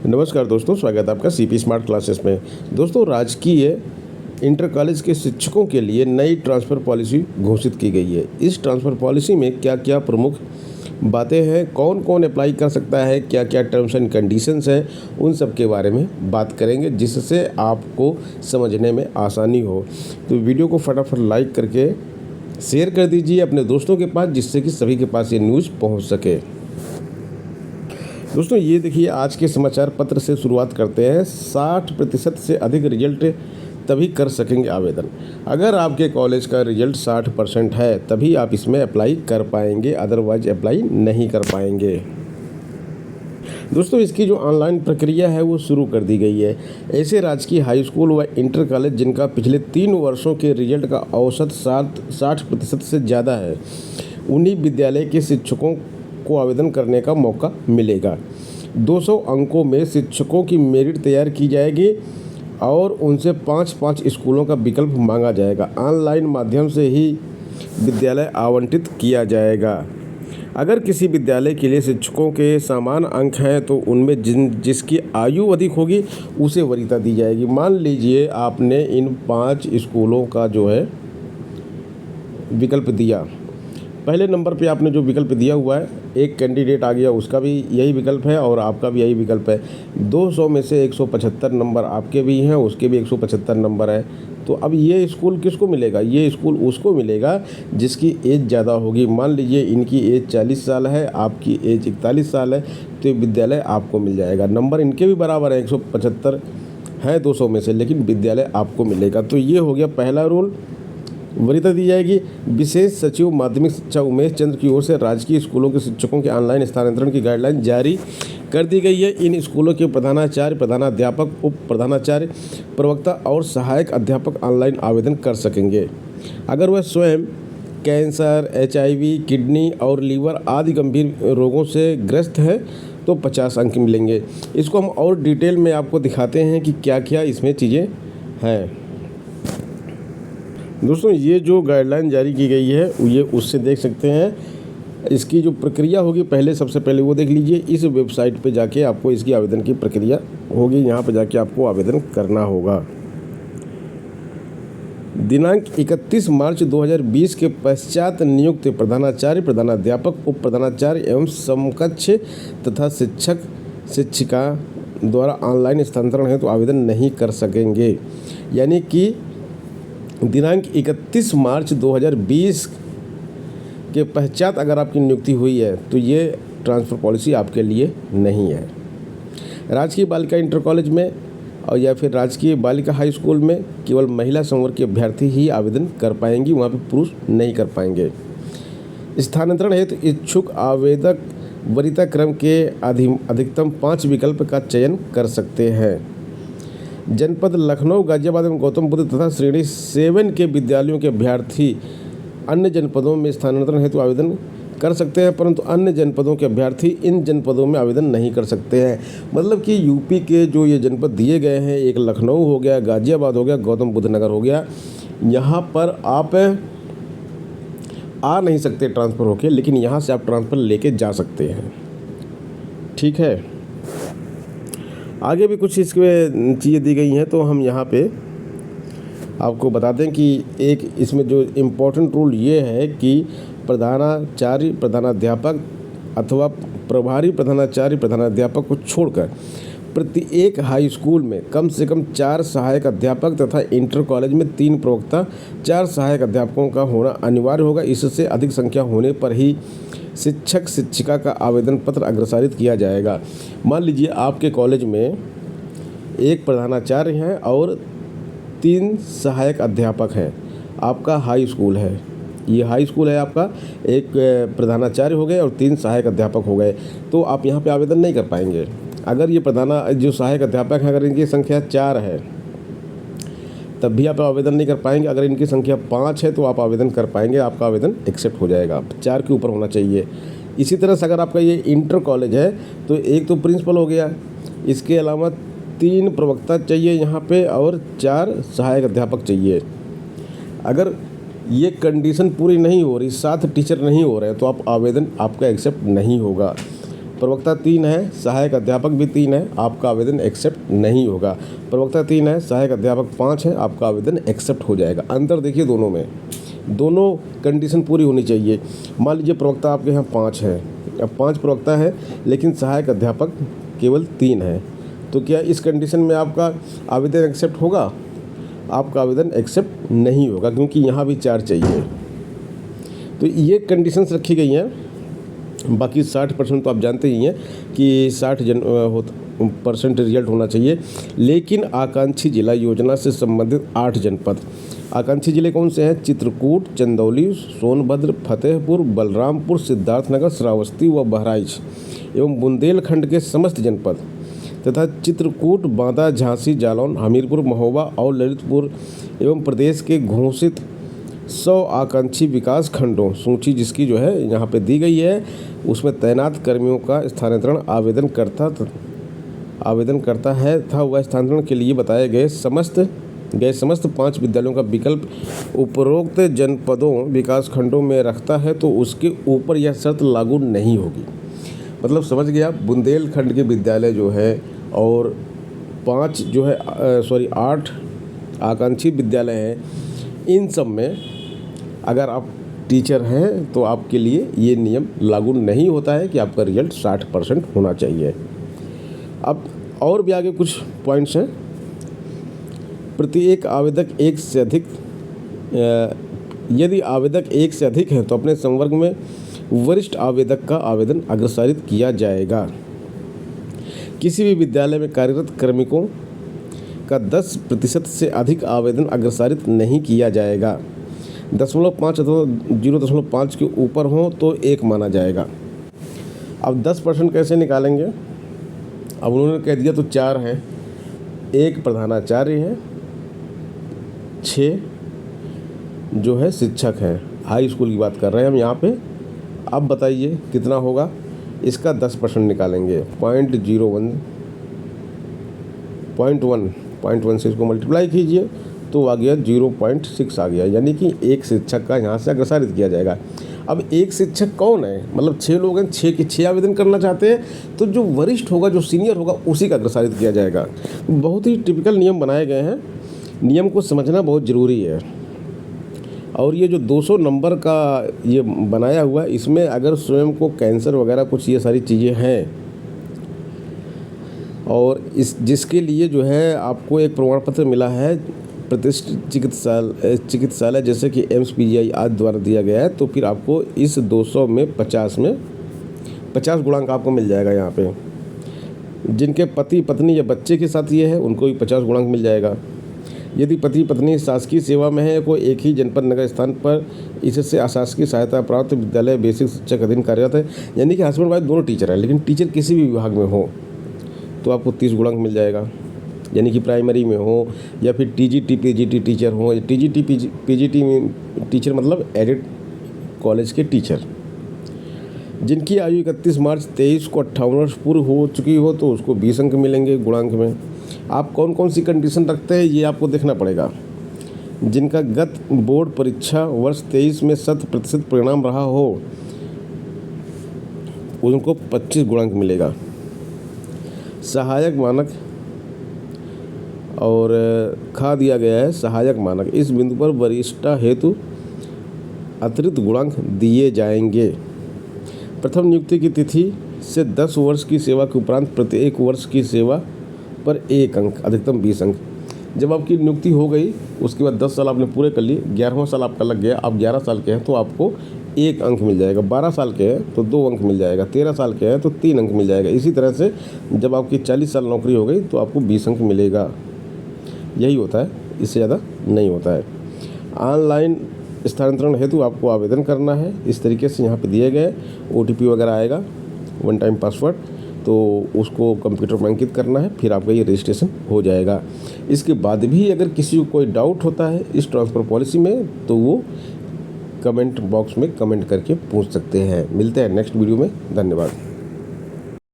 नमस्कार दोस्तों, स्वागत है आपका सीपी स्मार्ट क्लासेस में। दोस्तों, राजकीय इंटर कॉलेज के शिक्षकों के लिए नई ट्रांसफ़र पॉलिसी घोषित की गई है। इस ट्रांसफ़र पॉलिसी में क्या क्या प्रमुख बातें हैं, कौन कौन अप्लाई कर सकता है, क्या क्या टर्म्स एंड कंडीशंस हैं, उन सब के बारे में बात करेंगे, जिससे आपको समझने में आसानी हो। तो वीडियो को फटाफट लाइक करके शेयर कर दीजिए अपने दोस्तों के पास, जिससे कि सभी के पास ये न्यूज़ पहुँच सके। दोस्तों, ये देखिए, आज के समाचार पत्र से शुरुआत करते हैं। 60% से अधिक रिजल्ट तभी कर सकेंगे आवेदन। अगर आपके कॉलेज का रिजल्ट 60% है तभी आप इसमें अप्लाई कर पाएंगे, अदरवाइज अप्लाई नहीं कर पाएंगे। दोस्तों, इसकी जो ऑनलाइन प्रक्रिया है वो शुरू कर दी गई है। ऐसे राजकीय हाई स्कूल व इंटर कॉलेज जिनका पिछले 3 वर्षों के रिजल्ट का औसत 60% से ज़्यादा है, उन्हीं विद्यालय के शिक्षकों को आवेदन करने का मौका मिलेगा। 200 अंकों में शिक्षकों की मेरिट तैयार की जाएगी और उनसे 5-5 स्कूलों का विकल्प मांगा जाएगा। ऑनलाइन माध्यम से ही विद्यालय आवंटित किया जाएगा। अगर किसी विद्यालय के लिए शिक्षकों के समान अंक हैं तो उनमें जिसकी आयु अधिक होगी उसे वरीयता दी जाएगी। मान लीजिए आपने इन 5 स्कूलों का जो है विकल्प दिया। पहले नंबर पे आपने जो विकल्प दिया हुआ है, एक कैंडिडेट आ गया, उसका भी यही विकल्प है और आपका भी यही विकल्प है। 200 में से 175 नंबर आपके भी हैं, उसके भी 175 नंबर है। तो अब ये स्कूल किसको मिलेगा? ये स्कूल उसको मिलेगा जिसकी एज ज़्यादा होगी। मान लीजिए इनकी एज 40 साल है, आपकी एज 41 साल है, तो विद्यालय आपको मिल जाएगा। नंबर इनके भी बराबर है, 175 है 200 में से, लेकिन विद्यालय आपको मिलेगा। तो ये हो गया पहला रूल। वरीयता दी जाएगी। विशेष सचिव माध्यमिक शिक्षा उमेश चंद्र की ओर से राजकीय स्कूलों के शिक्षकों के ऑनलाइन स्थानांतरण की गाइडलाइन जारी कर दी गई है। इन स्कूलों के प्रधानाचार्य, प्रधानाध्यापक, उप प्रधानाचार्य, प्रवक्ता और सहायक अध्यापक ऑनलाइन आवेदन कर सकेंगे। अगर वह स्वयं कैंसर, HIV, किडनी और लीवर आदि गंभीर रोगों से ग्रस्त है तो 50 अंक मिलेंगे। इसको हम और डिटेल में आपको दिखाते हैं कि क्या क्या इसमें चीज़ें हैं। दोस्तों, ये जो गाइडलाइन जारी की गई है ये उससे देख सकते हैं। इसकी जो प्रक्रिया होगी, सबसे पहले वो देख लीजिए। इस वेबसाइट पे जाके आपको इसकी आवेदन की प्रक्रिया होगी, यहाँ पे जाके आपको आवेदन करना होगा। दिनांक 31 मार्च 2020 के पश्चात नियुक्त प्रधानाचार्य, प्रधानाध्यापक, उप प्रधानाचार्य एवं समकक्ष तथा शिक्षक शिक्षिका द्वारा ऑनलाइन स्थानांतरण है तो आवेदन नहीं कर सकेंगे। यानी कि दिनांक 31 मार्च 2020 के पश्चात अगर आपकी नियुक्ति हुई है तो ये ट्रांसफ़र पॉलिसी आपके लिए नहीं है। राजकीय बालिका इंटर कॉलेज में और या फिर राजकीय बालिका हाई स्कूल में केवल महिला संवर्ग के अभ्यर्थी ही आवेदन कर पाएंगी, वहाँ पे पुरुष नहीं कर पाएंगे। स्थानांतरण हेतु इच्छुक आवेदक वरीयता क्रम के अधिकतम 5 विकल्प का चयन कर सकते हैं। जनपद लखनऊ, गाजियाबाद एवं गौतम बुद्ध तथा श्रेणी 7 के विद्यालयों के अभ्यर्थी अन्य जनपदों में स्थानांतरण हेतु आवेदन कर सकते हैं, परंतु अन्य जनपदों के अभ्यर्थी इन जनपदों में आवेदन नहीं कर सकते हैं। मतलब कि यूपी के जो ये जनपद दिए गए हैं, एक लखनऊ हो गया, गाजियाबाद हो गया, गौतम बुद्ध नगर हो गया, यहाँ पर आप आ नहीं सकते ट्रांसफ़र होके, लेकिन यहाँ से आप ट्रांसफ़र लेके जा सकते हैं। ठीक है, आगे भी कुछ इसमें चीज़ें दी गई हैं, तो हम यहाँ पे आपको बता दें कि एक इसमें जो इम्पोर्टेंट रूल ये है कि प्रधानाचार्य, प्रधानाध्यापक अथवा प्रभारी प्रधानाचार्य, प्रधानाध्यापक को छोड़कर प्रत्येक हाई स्कूल में कम से कम 4 सहायक अध्यापक तथा इंटर कॉलेज में 3 प्रवक्ता, 4 सहायक अध्यापकों का होना अनिवार्य होगा। इससे अधिक संख्या होने पर ही शिक्षक शिक्षिका का आवेदन पत्र अग्रसारित किया जाएगा। मान लीजिए आपके कॉलेज में एक प्रधानाचार्य हैं और 3 सहायक अध्यापक हैं। आपका हाई स्कूल है, ये हाई स्कूल है आपका, एक प्रधानाचार्य हो गए और 3 सहायक अध्यापक हो गए, तो आप यहाँ पे आवेदन नहीं कर पाएंगे। अगर ये जो सहायक अध्यापक हैं, अगर इनकी संख्या 4 है तब भी आप आवेदन नहीं कर पाएंगे। अगर इनकी संख्या 5 है तो आप आवेदन कर पाएंगे, आपका आवेदन एक्सेप्ट हो जाएगा। 4 के ऊपर होना चाहिए। इसी तरह से अगर आपका ये इंटर कॉलेज है तो एक तो प्रिंसिपल हो गया, इसके अलावा 3 प्रवक्ता चाहिए यहाँ पे और 4 सहायक अध्यापक चाहिए। अगर ये कंडीशन पूरी नहीं हो रही, 7 टीचर नहीं हो रहे, तो आप आवेदन आपका एक्सेप्ट नहीं होगा। प्रवक्ता 3 है, सहायक अध्यापक भी 3 है, आपका आवेदन एक्सेप्ट नहीं होगा। प्रवक्ता 3 है, सहायक अध्यापक 5 है, आपका आवेदन एक्सेप्ट हो जाएगा। अंतर देखिए दोनों में, दोनों कंडीशन पूरी होनी चाहिए। मान लीजिए प्रवक्ता आपके यहाँ 5 है, अब 5 प्रवक्ता है लेकिन सहायक अध्यापक केवल 3 है, तो क्या इस कंडीशन में आपका आवेदन एक्सेप्ट होगा? आपका आवेदन एक्सेप्ट नहीं होगा, क्योंकि यहाँ भी 4 चाहिए। तो ये कंडीशंस रखी गई हैं। बाकी 60% तो आप जानते ही हैं कि 60% रिजल्ट होना चाहिए। लेकिन आकांक्षी जिला योजना से संबंधित 8 जनपद, आकांक्षी जिले कौन से हैं? चित्रकूट, चंदौली, सोनभद्र, फतेहपुर, बलरामपुर, सिद्धार्थनगर, श्रावस्ती व बहराइच एवं बुंदेलखंड के समस्त जनपद तथा चित्रकूट, बांदा, झांसी, जालौन, हमीरपुर, महोबा और ललितपुर एवं प्रदेश के घोषित 100 आकांक्षी विकास खंडों, सूची जिसकी जो है यहाँ पे दी गई है, उसमें तैनात कर्मियों का स्थानांतरण आवेदन करता है तथा वह स्थानांतरण के लिए बताए गए समस्त 5 विद्यालयों का विकल्प उपरोक्त जनपदों विकास खंडों में रखता है तो उसके ऊपर यह शर्त लागू नहीं होगी। मतलब समझ गया, बुंदेलखंड के विद्यालय जो है और 8 आकांक्षी विद्यालय हैं, इन सब में अगर आप टीचर हैं तो आपके लिए ये नियम लागू नहीं होता है कि आपका रिजल्ट 60% होना चाहिए। अब और भी आगे कुछ पॉइंट्स हैं। प्रत्येक आवेदक एक से अधिक, यदि आवेदक एक से अधिक हैं तो अपने संवर्ग में वरिष्ठ आवेदक का आवेदन अग्रसारित किया जाएगा। किसी भी विद्यालय में कार्यरत कार्मिकों का 10% से अधिक आवेदन अग्रसारित नहीं किया जाएगा। 0.5 अथवा 0.5 के ऊपर हो तो 1 माना जाएगा। अब 10% कैसे निकालेंगे? अब उन्होंने कह दिया तो 4 है, 1 प्रधानाचार्य है, 6 जो है शिक्षक हैं, हाई स्कूल की बात कर रहे हैं हम यहाँ पे। अब बताइए कितना होगा? इसका 10% निकालेंगे, 0.1 से इसको मल्टीप्लाई कीजिए तो आ गया 0.6 आ गया, यानी कि 1 शिक्षक का यहाँ से अग्रसारित किया जाएगा। अब 1 शिक्षक कौन है? मतलब 6 लोग हैं, 6 के 6 आवेदन करना चाहते हैं, तो जो वरिष्ठ होगा, जो सीनियर होगा, उसी का अग्रसारित किया जाएगा। बहुत ही टिपिकल नियम बनाए गए हैं, नियम को समझना बहुत ज़रूरी है। और ये जो 200 नंबर का ये बनाया हुआ है, इसमें अगर स्वयं को कैंसर वगैरह कुछ ये सारी चीज़ें हैं और जिसके लिए जो है आपको एक प्रमाण पत्र मिला है प्रतिष्ठित चिकित्सालय जैसे कि एम्स, PGI आदि द्वारा दिया गया है, तो फिर आपको इस 200 में 50 गुणांक आपको मिल जाएगा। यहाँ पे जिनके पति पत्नी या बच्चे के साथ ये है उनको भी 50 गुणांक मिल जाएगा। यदि पति पत्नी शासकीय सेवा में है, कोई एक ही जनपद नगर स्थान पर इससे अशासकीय सहायता प्राप्त विद्यालय बेसिक शिक्षक अधीन कार्यरत है, यानी कि हस्बैंड वाइफ दोनों टीचर हैं, लेकिन टीचर किसी भी विभाग में हो तो आपको 30 गुणांक मिल जाएगा। यानी कि प्राइमरी में हो या फिर TGT PGT टीचर हो, TGT PGT टीचर मतलब एडेड कॉलेज के टीचर। जिनकी आयु 31 मार्च 23 को 58 वर्ष पूर्व हो चुकी हो तो उसको 20 अंक मिलेंगे गुणांक में। आप कौन कौन सी कंडीशन रखते हैं ये आपको देखना पड़ेगा। जिनका गत बोर्ड परीक्षा वर्ष 23 में 100% परिणाम रहा हो उनको 25 गुणांक मिलेगा। सहायक मानक और खा दिया गया है सहायक मानक, इस बिंदु पर वरिष्ठता हेतु अतिरिक्त गुणांक दिए जाएंगे। प्रथम नियुक्ति की तिथि से 10 वर्ष की सेवा के उपरांत प्रत्येक वर्ष की सेवा पर 1 अंक, अधिकतम 20 अंक। जब आपकी नियुक्ति हो गई उसके बाद 10 साल आपने पूरे कर लिए, 11वां साल आपका लग गया, आप 11 साल के हैं तो आपको 1 अंक मिल जाएगा। 12 साल के हैं तो 2 अंक मिल जाएगा। 13 साल के हैं तो 3 अंक मिल जाएगा। इसी तरह से जब आपकी 40 साल नौकरी हो गई तो आपको 20 अंक मिलेगा। यही होता है, इससे ज़्यादा नहीं होता है। ऑनलाइन स्थानांतरण हेतु आपको आवेदन करना है, इस तरीके से यहाँ पे दिए गए OTP वगैरह आएगा, 1 टाइम पासवर्ड, तो उसको कंप्यूटर में अंकित करना है, फिर आपका ये रजिस्ट्रेशन हो जाएगा। इसके बाद भी अगर किसी को कोई डाउट होता है इस ट्रांसफ़र पॉलिसी में तो वो कमेंट बॉक्स में कमेंट करके पूछ सकते हैं। मिलते हैं नेक्स्ट वीडियो में, धन्यवाद।